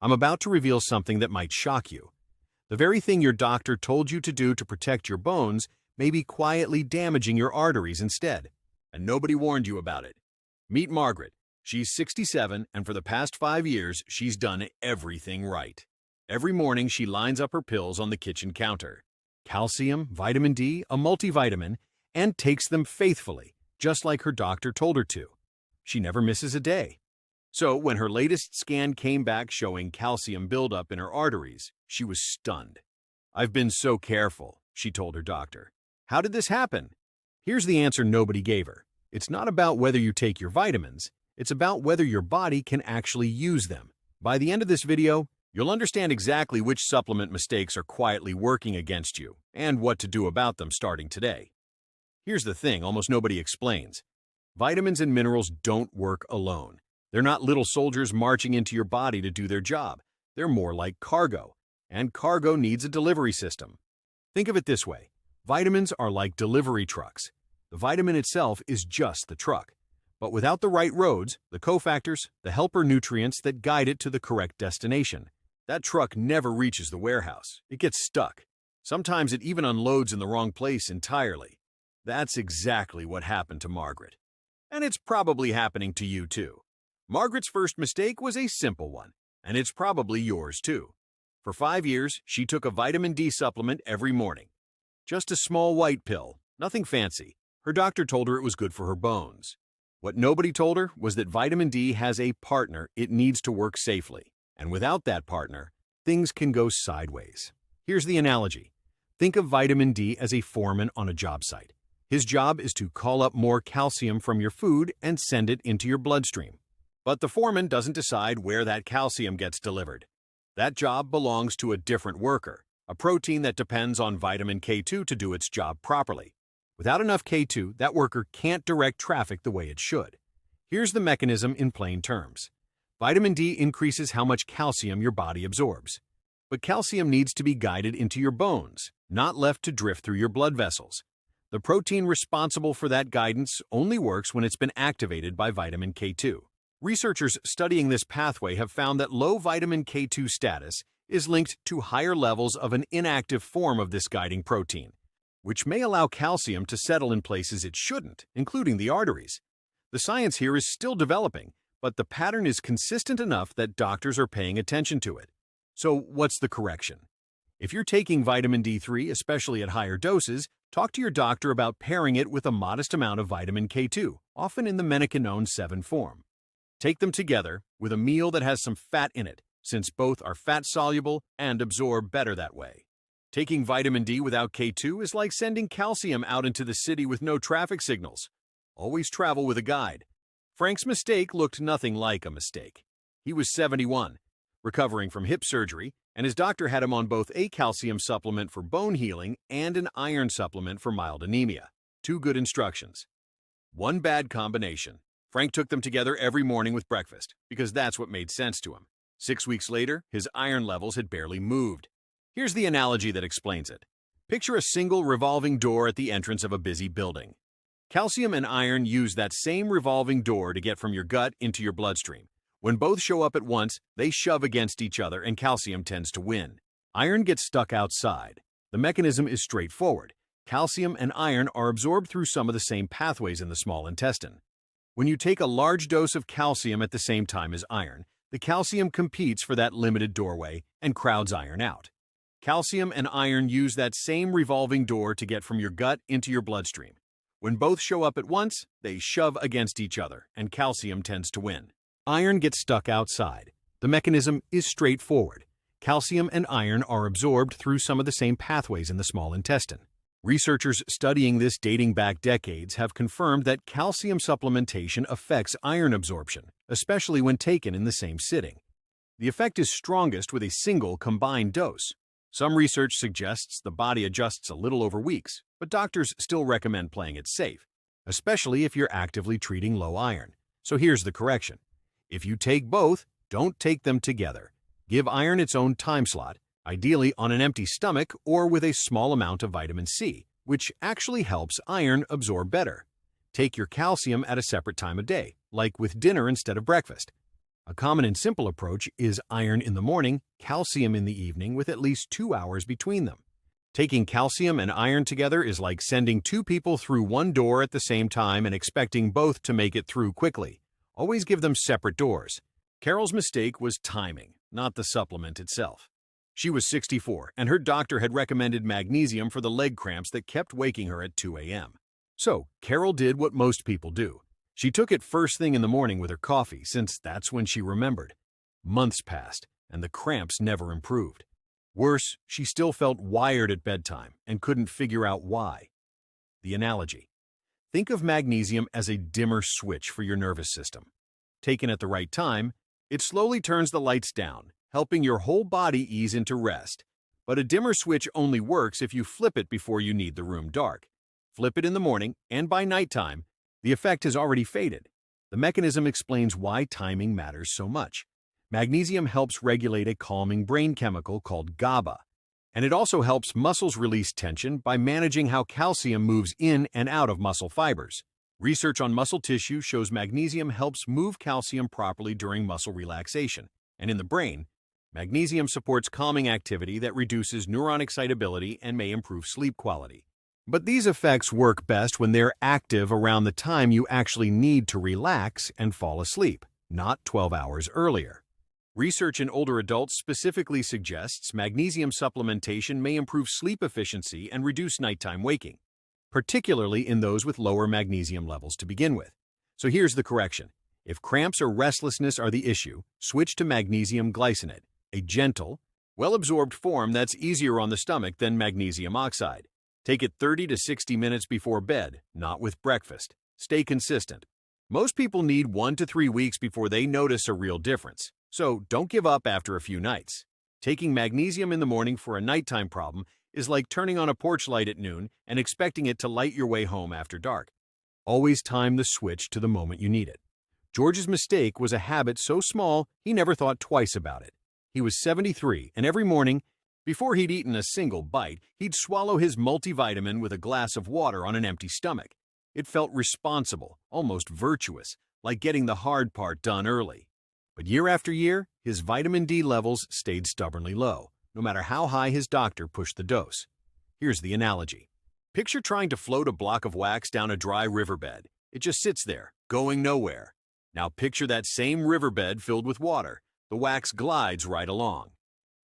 I'm about to reveal something that might shock you. The very thing your doctor told you to do to protect your bones may be quietly damaging your arteries instead, and nobody warned you about it. Meet Margaret. She's 67, and for the past 5 years, she's done everything right. Every morning, she lines up her pills on the kitchen counter. Calcium, vitamin D, a multivitamin, and takes them faithfully, just like her doctor told her to. She never misses a day. So when her latest scan came back showing calcium buildup in her arteries, she was stunned. "I've been so careful," she told her doctor. "How did this happen?" Here's the answer nobody gave her. It's not about whether you take your vitamins, it's about whether your body can actually use them. By the end of this video, you'll understand exactly which supplement mistakes are quietly working against you and what to do about them starting today. Here's the thing almost nobody explains. Vitamins and minerals don't work alone. They're not little soldiers marching into your body to do their job. They're more like cargo, and cargo needs a delivery system. Think of it this way. Vitamins are like delivery trucks. The vitamin itself is just the truck. But without the right roads, the cofactors, the helper nutrients that guide it to the correct destination, that truck never reaches the warehouse. It gets stuck. Sometimes it even unloads in the wrong place entirely. That's exactly what happened to Margaret. And it's probably happening to you too. Margaret's first mistake was a simple one, and it's probably yours too. For 5 years, she took a vitamin D supplement every morning. Just a small white pill, nothing fancy. Her doctor told her it was good for her bones. What nobody told her was that vitamin D has a partner it needs to work safely, and without that partner, things can go sideways. Here's the analogy. Think of vitamin D as a foreman on a job site. His job is to call up more calcium from your food and send it into your bloodstream. But the foreman doesn't decide where that calcium gets delivered. That job belongs to a different worker, a protein that depends on vitamin K2 to do its job properly. Without enough K2, that worker can't direct traffic the way it should. Here's the mechanism in plain terms. Vitamin D increases how much calcium your body absorbs. But calcium needs to be guided into your bones, not left to drift through your blood vessels. The protein responsible for that guidance only works when it's been activated by vitamin K2. Researchers studying this pathway have found that low vitamin K2 status is linked to higher levels of an inactive form of this guiding protein, which may allow calcium to settle in places it shouldn't, including the arteries. The science here is still developing, but the pattern is consistent enough that doctors are paying attention to it. So what's the correction? If you're taking vitamin D3, especially at higher doses, talk to your doctor about pairing it with a modest amount of vitamin K2, often in the menaquinone 7 form. Take them together with a meal that has some fat in it, since both are fat-soluble and absorb better that way. Taking vitamin D without K2 is like sending calcium out into the city with no traffic signals. Always travel with a guide. Frank's mistake looked nothing like a mistake. He was 71, recovering from hip surgery, and his doctor had him on both a calcium supplement for bone healing and an iron supplement for mild anemia. 2 good instructions. 1 bad combination. Frank took them together every morning with breakfast, because that's what made sense to him. 6 weeks later, his iron levels had barely moved. Here's the analogy that explains it. Picture a single revolving door at the entrance of a busy building. Calcium and iron use that same revolving door to get from your gut into your bloodstream. When both show up at once, they shove against each other and calcium tends to win. Iron gets stuck outside. The mechanism is straightforward. Calcium and iron are absorbed through some of the same pathways in the small intestine. When you take a large dose of calcium at the same time as iron, the calcium competes for that limited doorway and crowds iron out. Calcium and iron use that same revolving door to get from your gut into your bloodstream. When both show up at once, they shove against each other, and calcium tends to win. Iron gets stuck outside. The mechanism is straightforward. Calcium and iron are absorbed through some of the same pathways in the small intestine. Researchers studying this dating back decades have confirmed that calcium supplementation affects iron absorption, especially when taken in the same sitting. The effect is strongest with a single combined dose. Some research suggests the body adjusts a little over weeks, but doctors still recommend playing it safe, especially if you're actively treating low iron. So here's the correction. If you take both, don't take them together. Give iron its own time slot, ideally on an empty stomach or with a small amount of vitamin C, which actually helps iron absorb better. Take your calcium at a separate time of day, like with dinner instead of breakfast. A common and simple approach is iron in the morning, calcium in the evening with at least 2 hours between them. Taking calcium and iron together is like sending two people through one door at the same time and expecting both to make it through quickly. Always give them separate doors. Carol's mistake was timing, not the supplement itself. She was 64, and her doctor had recommended magnesium for the leg cramps that kept waking her at 2 a.m. So, Carol did what most people do. She took it first thing in the morning with her coffee, since that's when she remembered. Months passed, and the cramps never improved. Worse, she still felt wired at bedtime and couldn't figure out why. The analogy. Think of magnesium as a dimmer switch for your nervous system. Taken at the right time, it slowly turns the lights down, helping your whole body ease into rest. But a dimmer switch only works if you flip it before you need the room dark. Flip it in the morning, and by nighttime, the effect has already faded. The mechanism explains why timing matters so much. Magnesium helps regulate a calming brain chemical called GABA, and it also helps muscles release tension by managing how calcium moves in and out of muscle fibers. Research on muscle tissue shows magnesium helps move calcium properly during muscle relaxation, and in the brain, magnesium supports calming activity that reduces neuron excitability and may improve sleep quality. But these effects work best when they're active around the time you actually need to relax and fall asleep, not 12 hours earlier. Research in older adults specifically suggests magnesium supplementation may improve sleep efficiency and reduce nighttime waking, particularly in those with lower magnesium levels to begin with. So here's the correction. If cramps or restlessness are the issue, switch to magnesium glycinate, a gentle, well-absorbed form that's easier on the stomach than magnesium oxide. Take it 30 to 60 minutes before bed, not with breakfast. Stay consistent. Most people need 1 to 3 weeks before they notice a real difference. So don't give up after a few nights. Taking magnesium in the morning for a nighttime problem is like turning on a porch light at noon and expecting it to light your way home after dark. Always time the switch to the moment you need it. George's mistake was a habit so small he never thought twice about it. He was 73, and every morning, before he'd eaten a single bite, he'd swallow his multivitamin with a glass of water on an empty stomach. It felt responsible, almost virtuous, like getting the hard part done early. But year after year, his vitamin D levels stayed stubbornly low, no matter how high his doctor pushed the dose. Here's the analogy. Picture trying to float a block of wax down a dry riverbed. It just sits there, going nowhere. Now picture that same riverbed filled with water. The wax glides right along.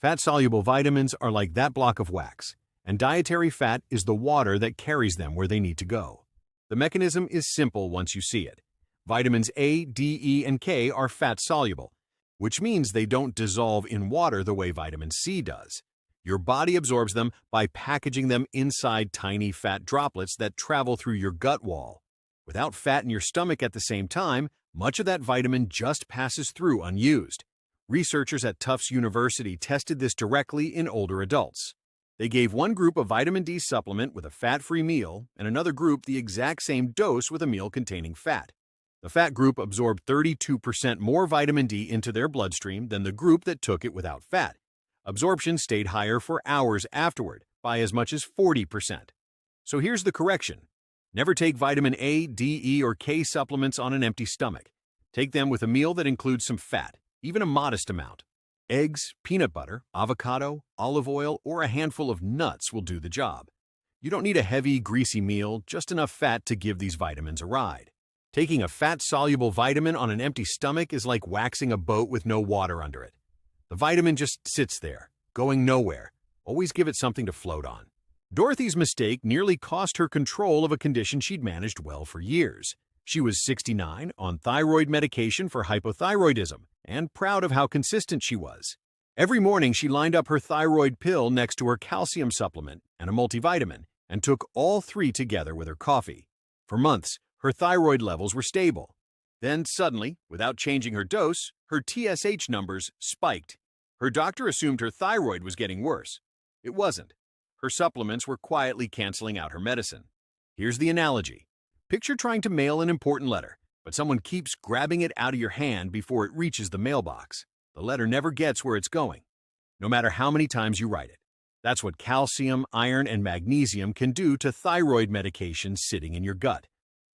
Fat-soluble vitamins are like that block of wax, and dietary fat is the water that carries them where they need to go. The mechanism is simple once you see it. Vitamins A, D, E, and K are fat-soluble, which means they don't dissolve in water the way vitamin C does. Your body absorbs them by packaging them inside tiny fat droplets that travel through your gut wall. Without fat in your stomach at the same time, much of that vitamin just passes through unused. Researchers at Tufts University tested this directly in older adults. They gave one group a vitamin D supplement with a fat-free meal and another group the exact same dose with a meal containing fat. The fat group absorbed 32% more vitamin D into their bloodstream than the group that took it without fat. Absorption stayed higher for hours afterward, by as much as 40%. So here's the correction. Never take vitamin A, D, E, or K supplements on an empty stomach. Take them with a meal that includes some fat, even a modest amount. Eggs, peanut butter, avocado, olive oil, or a handful of nuts will do the job. You don't need a heavy, greasy meal, just enough fat to give these vitamins a ride. Taking a fat-soluble vitamin on an empty stomach is like waxing a boat with no water under it. The vitamin just sits there, going nowhere. Always give it something to float on. Dorothy's mistake nearly cost her control of a condition she'd managed well for years. She was 69, on thyroid medication for hypothyroidism, and proud of how consistent she was. Every morning she lined up her thyroid pill next to her calcium supplement and a multivitamin, and took all three together with her coffee. For months, her thyroid levels were stable. Then suddenly, without changing her dose, her TSH numbers spiked. Her doctor assumed her thyroid was getting worse. It wasn't. Her supplements were quietly canceling out her medicine. Here's the analogy. Picture trying to mail an important letter, but someone keeps grabbing it out of your hand before it reaches the mailbox. The letter never gets where it's going, no matter how many times you write it. That's what calcium, iron, and magnesium can do to thyroid medication sitting in your gut.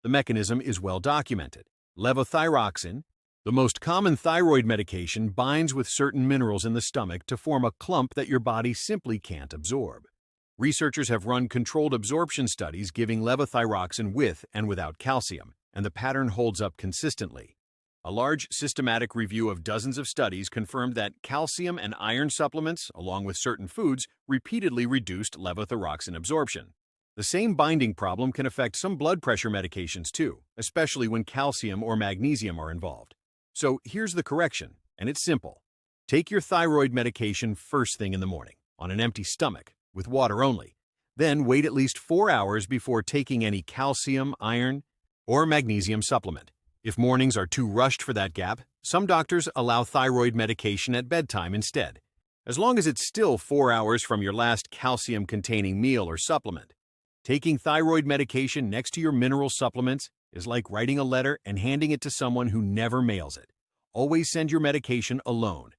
The mechanism is well documented. Levothyroxine, The most common thyroid medication binds with certain minerals in the stomach to form a clump that your body simply can't absorb. Researchers have run controlled absorption studies giving levothyroxine with and without calcium, and the pattern holds up consistently. A large systematic review of dozens of studies confirmed that calcium and iron supplements, along with certain foods, repeatedly reduced levothyroxine absorption. The same binding problem can affect some blood pressure medications too, especially when calcium or magnesium are involved. So here's the correction, and it's simple. Take your thyroid medication first thing in the morning, on an empty stomach, with water only. Then wait at least 4 hours before taking any calcium, iron, or magnesium supplement. If mornings are too rushed for that gap, some doctors allow thyroid medication at bedtime instead, as long as it's still 4 hours from your last calcium-containing meal or supplement. Taking thyroid medication next to your mineral supplements is like writing a letter and handing it to someone who never mails it. Always send your medication alone,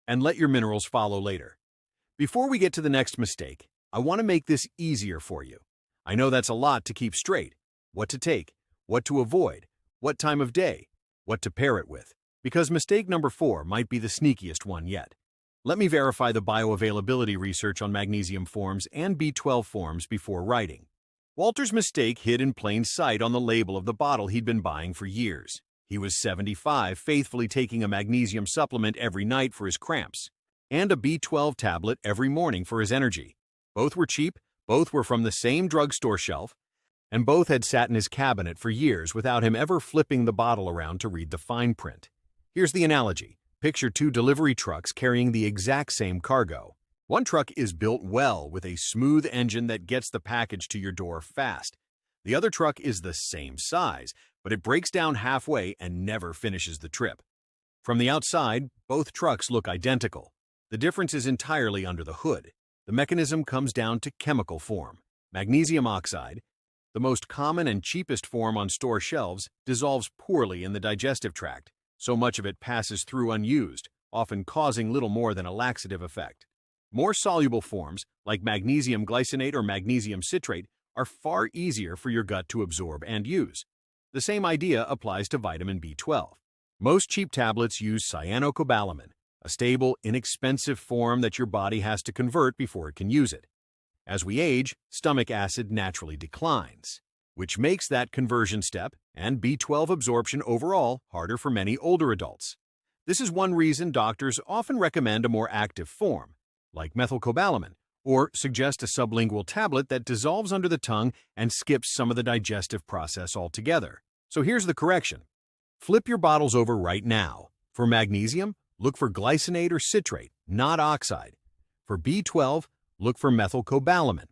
and let your minerals follow later. Before we get to the next mistake, I want to make this easier for you. I know that's a lot to keep straight. What to take, what to avoid, what time of day, what to pair it with, because mistake number 4 might be the sneakiest one yet. Let me verify the bioavailability research on magnesium forms and B12 forms before writing. Walter's mistake hid in plain sight on the label of the bottle he'd been buying for years. He was 75, faithfully taking a magnesium supplement every night for his cramps, and a B12 tablet every morning for his energy. Both were cheap, both were from the same drugstore shelf, and both had sat in his cabinet for years without him ever flipping the bottle around to read the fine print. Here's the analogy. Picture 2 delivery trucks carrying the exact same cargo. One truck is built well with a smooth engine that gets the package to your door fast. The other truck is the same size, but it breaks down halfway and never finishes the trip. From the outside, both trucks look identical. The difference is entirely under the hood. The mechanism comes down to chemical form. Magnesium oxide, the most common and cheapest form on store shelves, dissolves poorly in the digestive tract. So much of it passes through unused, often causing little more than a laxative effect. More soluble forms, like magnesium glycinate or magnesium citrate, are far easier for your gut to absorb and use. The same idea applies to vitamin B12. Most cheap tablets use cyanocobalamin, a stable, inexpensive form that your body has to convert before it can use it. As we age, stomach acid naturally declines, which makes that conversion step and B12 absorption overall harder for many older adults. This is one reason doctors often recommend a more active form, like methylcobalamin, or suggest a sublingual tablet that dissolves under the tongue and skips some of the digestive process altogether. So here's the correction. Flip your bottles over right now. For magnesium, look for glycinate or citrate, not oxide. For B12, look for methylcobalamin.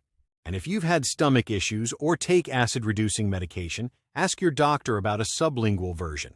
And if you've had stomach issues or take acid-reducing medication, ask your doctor about a sublingual version.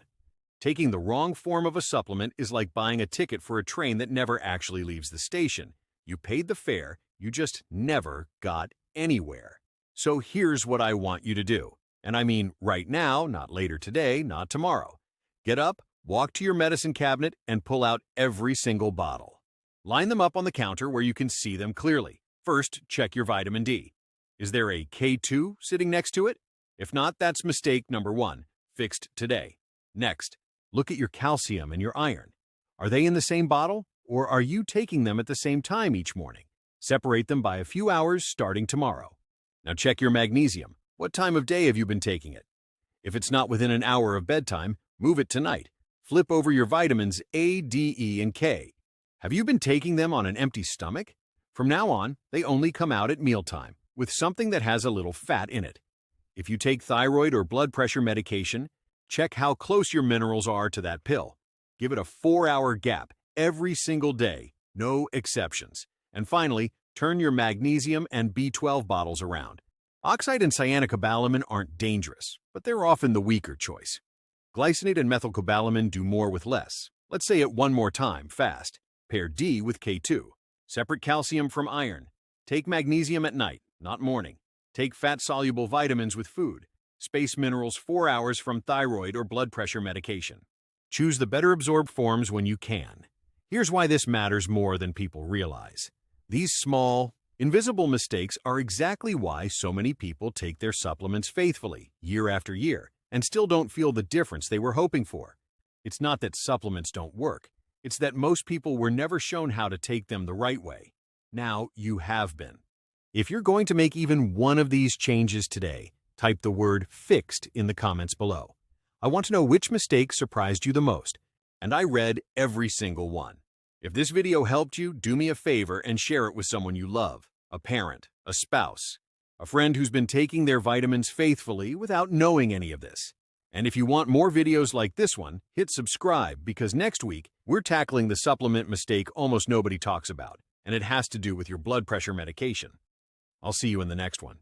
Taking the wrong form of a supplement is like buying a ticket for a train that never actually leaves the station. You paid the fare, you just never got anywhere. So here's what I want you to do. And I mean right now, not later today, not tomorrow. Get up, walk to your medicine cabinet, and pull out every single bottle. Line them up on the counter where you can see them clearly. First, check your vitamin D. Is there a K2 sitting next to it? If not, that's mistake number 1, fixed today. Next, look at your calcium and your iron. Are they in the same bottle, or are you taking them at the same time each morning? Separate them by a few hours starting tomorrow. Now check your magnesium. What time of day have you been taking it? If it's not within an hour of bedtime, move it tonight. Flip over your vitamins A, D, E, and K. Have you been taking them on an empty stomach? From now on, they only come out at mealtime, with something that has a little fat in it. If you take thyroid or blood pressure medication, check how close your minerals are to that pill. Give it a 4-hour gap every single day, no exceptions. And finally, turn your magnesium and B12 bottles around. Oxide and cyanocobalamin aren't dangerous, but they're often the weaker choice. Glycinate and methylcobalamin do more with less. Let's say it one more time, fast. Pair D with K2. Separate calcium from iron. Take magnesium at night, not morning. Take fat-soluble vitamins with food. Space minerals 4 hours from thyroid or blood pressure medication. Choose the better absorbed forms when you can. Here's why this matters more than people realize. These small, invisible mistakes are exactly why so many people take their supplements faithfully, year after year, and still don't feel the difference they were hoping for. It's not that supplements don't work. It's that most people were never shown how to take them the right way. Now you have been. If you're going to make even one of these changes today, type the word "fixed" in the comments below. I want to know which mistake surprised you the most, and I read every single one. If this video helped you, do me a favor and share it with someone you love, a parent, a spouse, a friend who's been taking their vitamins faithfully without knowing any of this. And if you want more videos like this one, hit subscribe because next week we're tackling the supplement mistake almost nobody talks about, and it has to do with your blood pressure medication. I'll see you in the next one.